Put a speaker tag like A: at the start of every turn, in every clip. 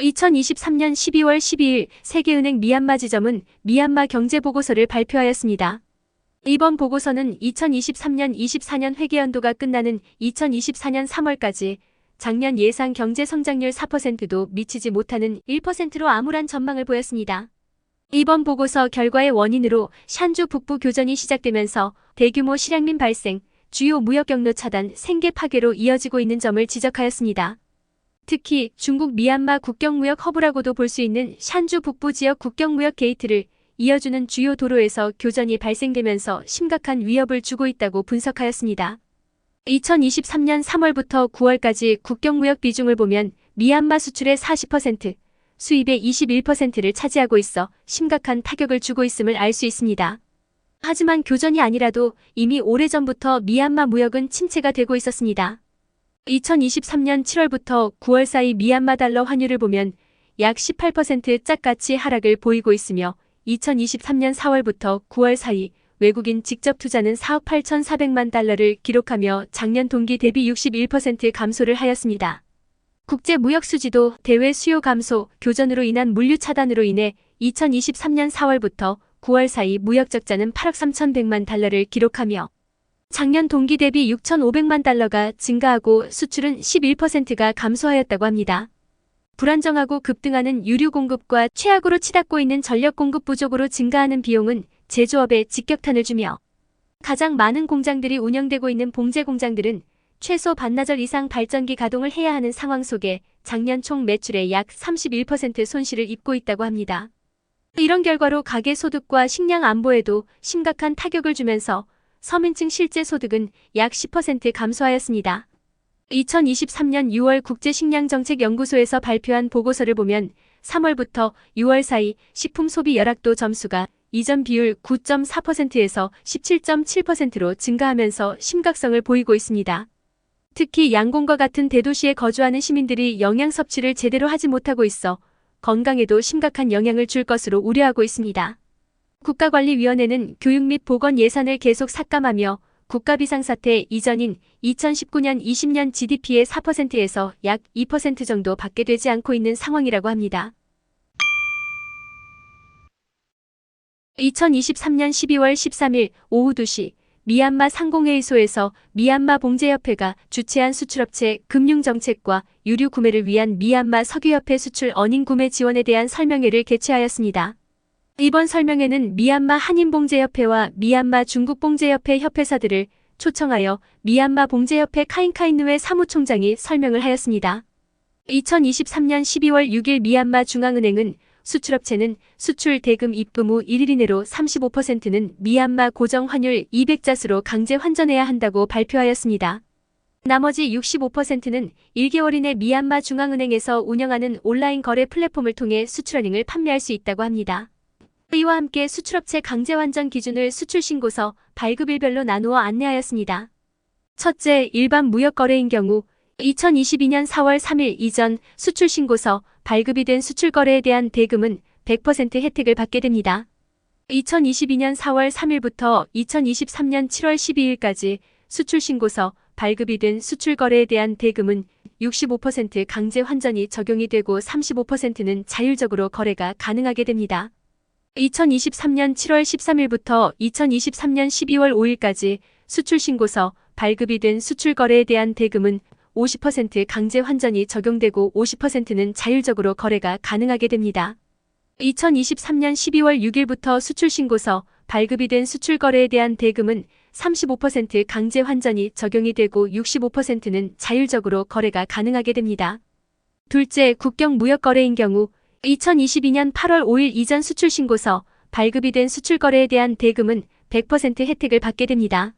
A: 2023년 12월 12일 세계은행 미얀마 지점은 미얀마 경제보고서를 발표하였습니다. 이번 보고서는 2023년 24년 회계연도가 끝나는 2024년 3월까지 작년 예상 경제 성장률 4%도 미치지 못하는 1%로 암울한 전망을 보였습니다. 이번 보고서 결과의 원인으로 샨주 북부 교전이 시작되면서 대규모 실향민 발생, 주요 무역 경로 차단, 생계 파괴로 이어지고 있는 점을 지적하였습니다. 특히 중국 미얀마 국경무역 허브라고도 볼 수 있는 샨주 북부 지역 국경무역 게이트를 이어주는 주요 도로에서 교전이 발생되면서 심각한 위협을 주고 있다고 분석하였습니다. 2023년 3월부터 9월까지 국경무역 비중을 보면 미얀마 수출의 40%, 수입의 21%를 차지하고 있어 심각한 타격을 주고 있음을 알 수 있습니다. 하지만 교전이 아니라도 이미 오래전부터 미얀마 무역은 침체가 되고 있었습니다. 2023년 7월부터 9월 사이 미얀마 달러 환율을 보면 약 18% 짝같이 하락을 보이고 있으며 2023년 4월부터 9월 사이 외국인 직접 투자는 4억 8,400만 달러를 기록하며 작년 동기 대비 61% 감소를 하였습니다. 국제 무역 수지도 대외 수요 감소, 교전으로 인한 물류 차단으로 인해 2023년 4월부터 9월 사이 무역 적자는 8억 3,100만 달러를 기록하며 작년 동기 대비 6,500만 달러가 증가하고 수출은 11%가 감소하였다고 합니다. 불안정하고 급등하는 유류 공급과 최악으로 치닫고 있는 전력 공급 부족으로 증가하는 비용은 제조업에 직격탄을 주며 가장 많은 공장들이 운영되고 있는 봉제 공장들은 최소 반나절 이상 발전기 가동을 해야 하는 상황 속에 작년 총 매출의 약 31% 손실을 입고 있다고 합니다. 이런 결과로 가계 소득과 식량 안보에도 심각한 타격을 주면서 서민층 실제 소득은 약 10% 감소하였습니다. 2023년 6월 국제식량정책연구소에서 발표한 보고서를 보면 3월부터 6월 사이 식품 소비 열악도 점수가 이전 비율 9.4%에서 17.7%로 증가하면서 심각성을 보이고 있습니다. 특히 양곤과 같은 대도시에 거주하는 시민들이 영양 섭취를 제대로 하지 못하고 있어 건강에도 심각한 영향을 줄 것으로 우려하고 있습니다. 국가관리위원회는 교육 및 보건 예산을 계속 삭감하며 국가비상사태 이전인 2019년 20년 GDP의 4%에서 약 2% 정도 밖에 되지 않고 있는 상황이라고 합니다. 2023년 12월 13일 오후 2시 미얀마 상공회의소에서 미얀마 봉제협회가 주최한 수출업체 금융정책과 유류 구매를 위한 미얀마 석유협회 수출 어닝 구매 지원에 대한 설명회를 개최하였습니다. 이번 설명회는 미얀마 한인봉제협회와 미얀마 중국봉제협회 협회사들을 초청하여 미얀마 봉제협회 카인카인누에 사무총장이 설명을 하였습니다. 2023년 12월 6일 미얀마 중앙은행은 수출업체는 수출 대금 입금 후 1일 이내로 35%는 미얀마 고정 환율 200자스로 강제 환전해야 한다고 발표하였습니다. 나머지 65%는 1개월 이내 미얀마 중앙은행에서 운영하는 온라인 거래 플랫폼을 통해 수출어닝을 판매할 수 있다고 합니다. 이와 함께 수출업체 강제 환전 기준을 수출신고서 발급일별로 나누어 안내하였습니다. 첫째, 일반 무역거래인 경우 2022년 4월 3일 이전 수출신고서 발급이 된 수출거래에 대한 대금은 100% 혜택을 받게 됩니다. 2022년 4월 3일부터 2023년 7월 12일까지 수출신고서 발급이 된 수출거래에 대한 대금은 65% 강제 환전이 적용이 되고 35%는 자율적으로 거래가 가능하게 됩니다. 2023년 7월 13일부터 2023년 12월 5일까지 수출신고서 발급이 된 수출거래에 대한 대금은 50% 강제 환전이 적용되고 50%는 자율적으로 거래가 가능하게 됩니다. 2023년 12월 6일부터 수출신고서 발급이 된 수출거래에 대한 대금은 35% 강제 환전이 적용이 되고 65%는 자율적으로 거래가 가능하게 됩니다. 둘째, 국경 무역거래인 경우 2022년 8월 5일 이전 수출신고서 발급이 된 수출거래에 대한 대금은 100% 혜택을 받게 됩니다.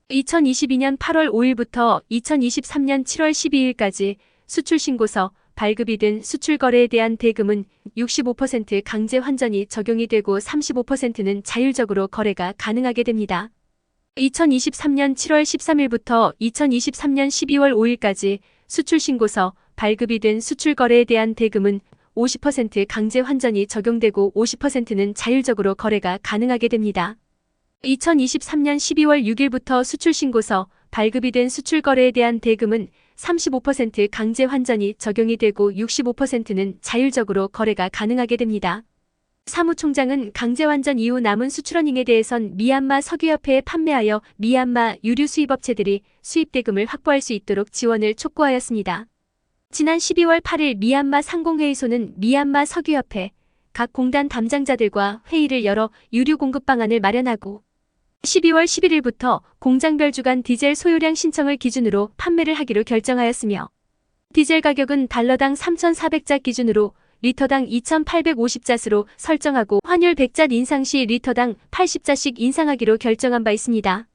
A: 2022년 8월 5일부터 2023년 7월 12일까지 수출신고서 발급이 된 수출거래에 대한 대금은 65% 강제 환전이 적용이 되고 35%는 자율적으로 거래가 가능하게 됩니다. 2023년 7월 13일부터 2023년 12월 5일까지 수출신고서 발급이 된 수출거래에 대한 대금은 50% 강제 환전이 적용되고 50%는 자율적으로 거래가 가능하게 됩니다. 2023년 12월 6일부터 수출신고서 발급이 된 수출거래에 대한 대금은 35% 강제 환전이 적용이 되고 65%는 자율적으로 거래가 가능하게 됩니다. 사무총장은 강제 환전 이후 남은 수출러닝에 대해선 미얀마 석유협회에 판매하여 미얀마 유류 수입업체들이 수입대금을 확보할 수 있도록 지원을 촉구하였습니다. 지난 12월 8일 미얀마 상공회의소는 미얀마 석유협회, 각 공단 담당자들과 회의를 열어 유류 공급 방안을 마련하고 12월 11일부터 공장별 주간 디젤 소요량 신청을 기준으로 판매를 하기로 결정하였으며 디젤 가격은 달러당 3,400자 기준으로 리터당 2,850잣으로 설정하고 환율 100잣 인상 시 리터당 80잣씩 인상하기로 결정한 바 있습니다.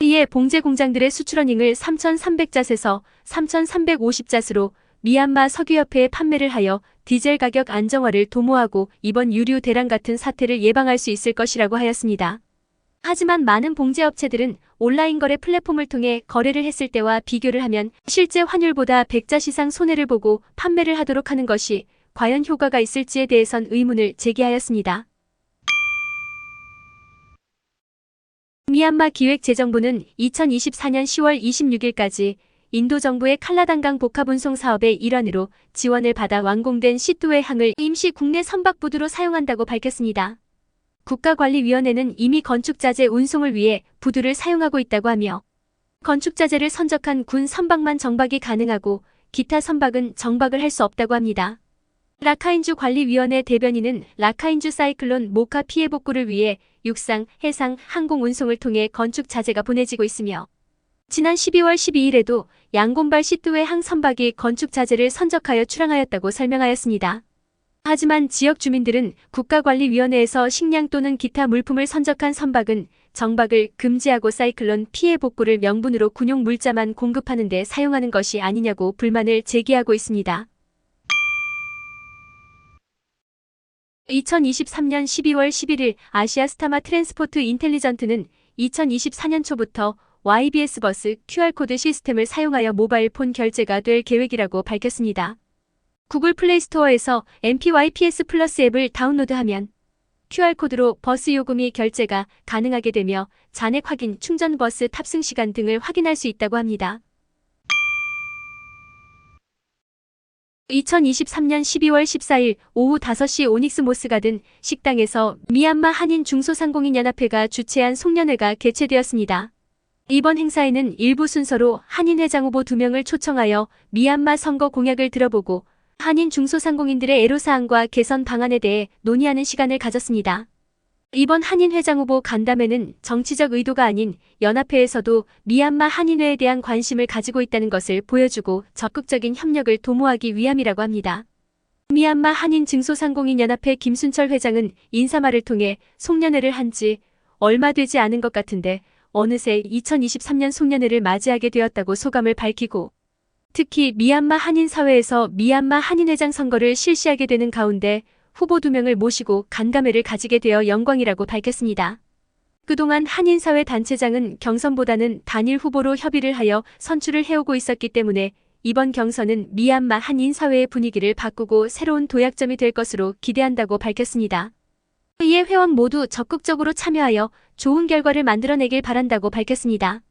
A: 이에 봉제 공장들의 수출러닝을 3,300잣에서 3,350잣으로 미얀마 석유협회에 판매를 하여 디젤 가격 안정화를 도모하고 이번 유류 대란 같은 사태를 예방할 수 있을 것이라고 하였습니다. 하지만 많은 봉제업체들은 온라인 거래 플랫폼을 통해 거래를 했을 때와 비교를 하면 실제 환율보다 100잣 이상 손해를 보고 판매를 하도록 하는 것이 과연 효과가 있을지에 대해선 의문을 제기하였습니다. 미얀마 기획재정부는 2024년 10월 26일까지 인도 정부의 칼라단강 복합운송 사업의 일환으로 지원을 받아 완공된 C2의 항을 임시 국내 선박부두로 사용한다고 밝혔습니다. 국가관리위원회는 이미 건축자재 운송을 위해 부두를 사용하고 있다고 하며 건축자재를 선적한 군 선박만 정박이 가능하고 기타 선박은 정박을 할 수 없다고 합니다. 라카인주 관리위원회 대변인은 라카인주 사이클론 모카 피해 복구를 위해 육상, 해상, 항공 운송을 통해 건축 자재가 보내지고 있으며 지난 12월 12일에도 양곤발 C2의 항 선박이 건축 자재를 선적하여 출항하였다고 설명하였습니다. 하지만 지역 주민들은 국가관리위원회에서 식량 또는 기타 물품을 선적한 선박은 정박을 금지하고 사이클론 피해 복구를 명분으로 군용 물자만 공급하는 데 사용하는 것이 아니냐고 불만을 제기하고 있습니다. 2023년 12월 11일 아시아 스타마 트랜스포트 인텔리전트는 2024년 초부터 YBS 버스 QR코드 시스템을 사용하여 모바일 폰 결제가 될 계획이라고 밝혔습니다. 구글 플레이 스토어에서 MPYPS 플러스 앱을 다운로드하면 QR코드로 버스 요금이 결제가 가능하게 되며 잔액 확인, 충전 버스 탑승 시간 등을 확인할 수 있다고 합니다. 2023년 12월 14일 오후 5시 오닉스 모스가든 식당에서 미얀마 한인 중소상공인연합회가 주최한 송년회가 개최되었습니다. 이번 행사에는 일부 순서로 한인 회장 후보 2명을 초청하여 미얀마 선거 공약을 들어보고 한인 중소상공인들의 애로사항과 개선 방안에 대해 논의하는 시간을 가졌습니다. 이번 한인 회장 후보 간담회는 정치적 의도가 아닌 연합회에서도 미얀마 한인회에 대한 관심을 가지고 있다는 것을 보여주고 적극적인 협력을 도모하기 위함이라고 합니다. 미얀마 한인 중소상공인연합회 김순철 회장은 인사말을 통해 송년회를 한 지 얼마 되지 않은 것 같은데 어느새 2023년 송년회를 맞이하게 되었다고 소감을 밝히고 특히 미얀마 한인 사회에서 미얀마 한인회장 선거를 실시하게 되는 가운데 후보 2명을 모시고 간담회를 가지게 되어 영광이라고 밝혔습니다. 그동안 한인사회 단체장은 경선보다는 단일 후보로 협의를 하여 선출을 해오고 있었기 때문에 이번 경선은 미얀마 한인사회의 분위기를 바꾸고 새로운 도약점이 될 것으로 기대한다고 밝혔습니다. 이에 회원 모두 적극적으로 참여하여 좋은 결과를 만들어내길 바란다고 밝혔습니다.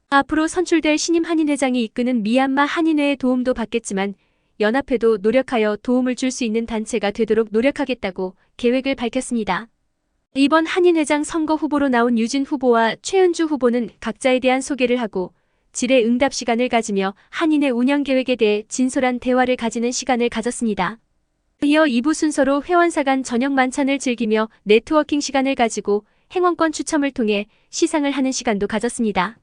A: 앞으로 선출될 신임 한인회장이 이끄는 미얀마 한인회의 도움도 받겠지만 연합회도 노력하여 도움을 줄 수 있는 단체가 되도록 노력하겠다고 계획을 밝혔습니다. 이번 한인회장 선거 후보로 나온 유진 후보와 최은주 후보는 각자에 대한 소개를 하고 질의응답 시간을 가지며 한인회 운영 계획에 대해 진솔한 대화를 가지는 시간을 가졌습니다. 이어 2부 순서로 회원사 간 저녁 만찬을 즐기며 네트워킹 시간을 가지고 행원권 추첨을 통해 시상을 하는 시간도 가졌습니다.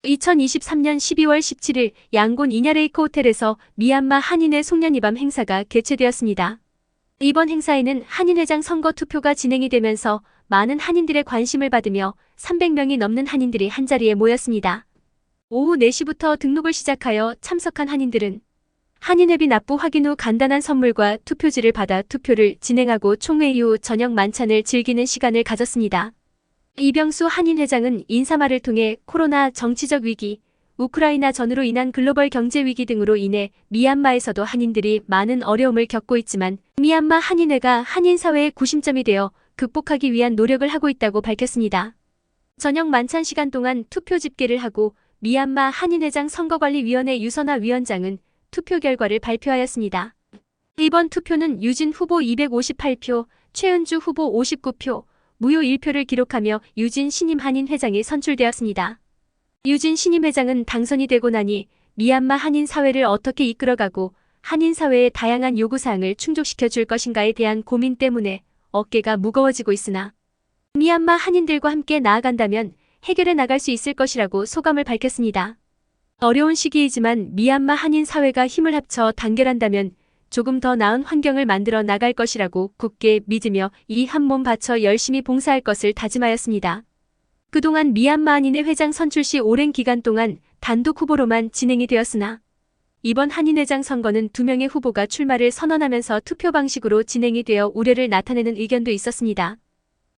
A: 2023년 12월 17일 양곤 이냐레이크 호텔에서 미얀마 한인회 송년이밤 행사가 개최되었습니다. 이번 행사에는 한인회장 선거 투표가 진행이 되면서 많은 한인들의 관심을 받으며 300명이 넘는 한인들이 한자리에 모였습니다. 오후 4시부터 등록을 시작하여 참석한 한인들은 한인회비 납부 확인 후 간단한 선물과 투표지를 받아 투표를 진행하고 총회 이후 저녁 만찬을 즐기는 시간을 가졌습니다. 이병수 한인회장은 인사말을 통해 코로나, 정치적 위기, 우크라이나 전으로 인한 글로벌 경제 위기 등으로 인해 미얀마에서도 한인들이 많은 어려움을 겪고 있지만 미얀마 한인회가 한인사회의 구심점이 되어 극복하기 위한 노력을 하고 있다고 밝혔습니다. 저녁 만찬 시간 동안 투표 집계를 하고 미얀마 한인회장 선거관리위원회 유선화 위원장은 투표 결과를 발표하였습니다. 이번 투표는 유진 후보 258표, 최은주 후보 59표, 무효 1표를 기록하며 유진 신임 한인 회장이 선출되었습니다. 유진 신임 회장은 당선이 되고 나니 미얀마 한인 사회를 어떻게 이끌어가고 한인 사회의 다양한 요구사항을 충족시켜 줄 것인가에 대한 고민 때문에 어깨가 무거워지고 있으나 미얀마 한인들과 함께 나아간다면 해결해 나갈 수 있을 것이라고 소감을 밝혔습니다. 어려운 시기이지만 미얀마 한인 사회가 힘을 합쳐 단결한다면 조금 더 나은 환경을 만들어 나갈 것이라고 굳게 믿으며 이 한 몸 바쳐 열심히 봉사할 것을 다짐하였습니다. 그동안 미얀마 한인회 회장 선출 시 오랜 기간 동안 단독 후보로만 진행이 되었으나 이번 한인회장 선거는 2명의 후보가 출마를 선언하면서 투표 방식으로 진행이 되어 우려를 나타내는 의견도 있었습니다.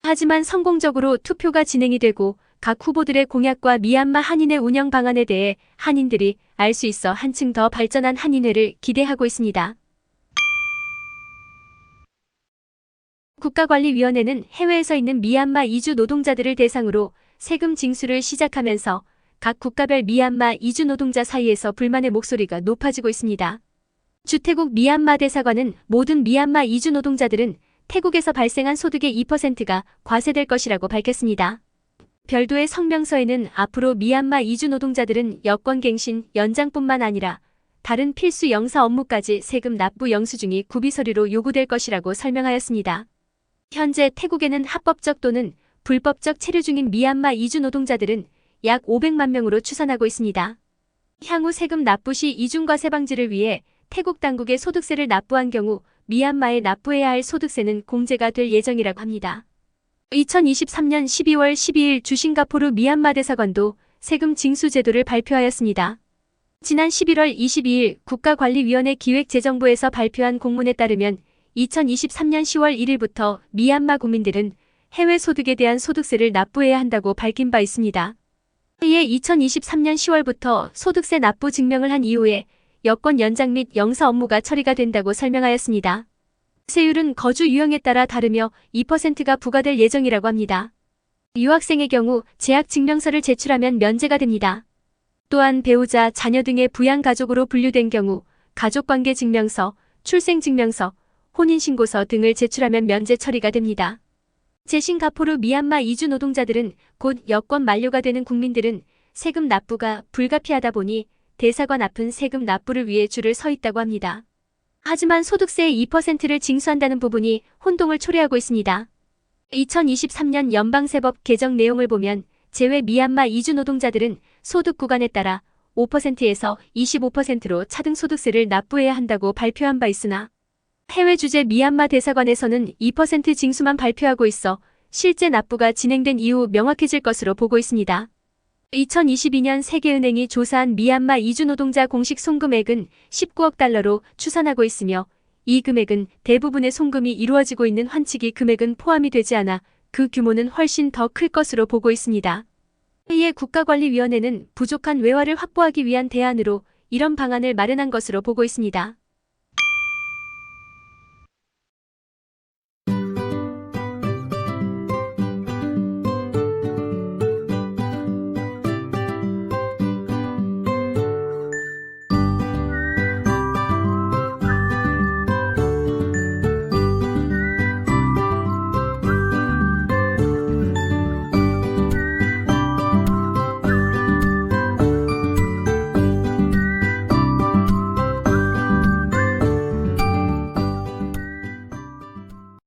A: 하지만 성공적으로 투표가 진행이 되고 각 후보들의 공약과 미얀마 한인회 운영 방안에 대해 한인들이 알 수 있어 한층 더 발전한 한인회를 기대하고 있습니다. 국가관리위원회는 해외에서 있는 미얀마 이주 노동자들을 대상으로 세금 징수를 시작하면서 각 국가별 미얀마 이주 노동자 사이에서 불만의 목소리가 높아지고 있습니다. 주태국 미얀마 대사관은 모든 미얀마 이주 노동자들은 태국에서 발생한 소득의 2%가 과세될 것이라고 밝혔습니다. 별도의 성명서에는 앞으로 미얀마 이주 노동자들은 여권갱신 연장뿐만 아니라 다른 필수 영사 업무까지 세금 납부 영수증이 구비 서류로 요구될 것이라고 설명하였습니다. 현재 태국에는 합법적 또는 불법적 체류 중인 미얀마 이주 노동자들은 약 500만 명으로 추산하고 있습니다. 향후 세금 납부 시 이중과세 방지를 위해 태국 당국에 소득세를 납부한 경우 미얀마에 납부해야 할 소득세는 공제가 될 예정이라고 합니다. 2023년 12월 12일 주싱가포르 미얀마 대사관도 세금 징수 제도를 발표하였습니다. 지난 11월 22일 국가관리위원회 기획재정부에서 발표한 공문에 따르면 2023년 10월 1일부터 미얀마 국민들은 해외 소득에 대한 소득세를 납부해야 한다고 밝힌 바 있습니다. 이에 2023년 10월부터 소득세 납부 증명을 한 이후에 여권 연장 및 영사 업무가 처리가 된다고 설명하였습니다. 세율은 거주 유형에 따라 다르며 2%가 부과될 예정이라고 합니다. 유학생의 경우 재학 증명서를 제출하면 면제가 됩니다. 또한 배우자, 자녀 등의 부양가족으로 분류된 경우 가족관계 증명서, 출생증명서, 혼인신고서 등을 제출하면 면제 처리가 됩니다. 제싱가포르 미얀마 이주 노동자들은 곧 여권 만료가 되는 국민들은 세금 납부가 불가피하다 보니 대사관 앞은 세금 납부를 위해 줄을 서 있다고 합니다. 하지만 소득세의 2%를 징수한다는 부분이 혼동을 초래하고 있습니다. 2023년 연방세법 개정 내용을 보면 제외 미얀마 이주 노동자들은 소득 구간에 따라 5%에서 25%로 차등 소득세를 납부해야 한다고 발표한 바 있으나 해외 주재 미얀마 대사관에서는 2% 징수만 발표하고 있어 실제 납부가 진행된 이후 명확해질 것으로 보고 있습니다. 2022년 세계은행이 조사한 미얀마 이주 노동자 공식 송금액은 19억 달러로 추산하고 있으며 이 금액은 대부분의 송금이 이루어지고 있는 환치기 금액은 포함이 되지 않아 그 규모는 훨씬 더 클 것으로 보고 있습니다. 이에 국가관리위원회는 부족한 외화를 확보하기 위한 대안으로 이런 방안을 마련한 것으로 보고 있습니다.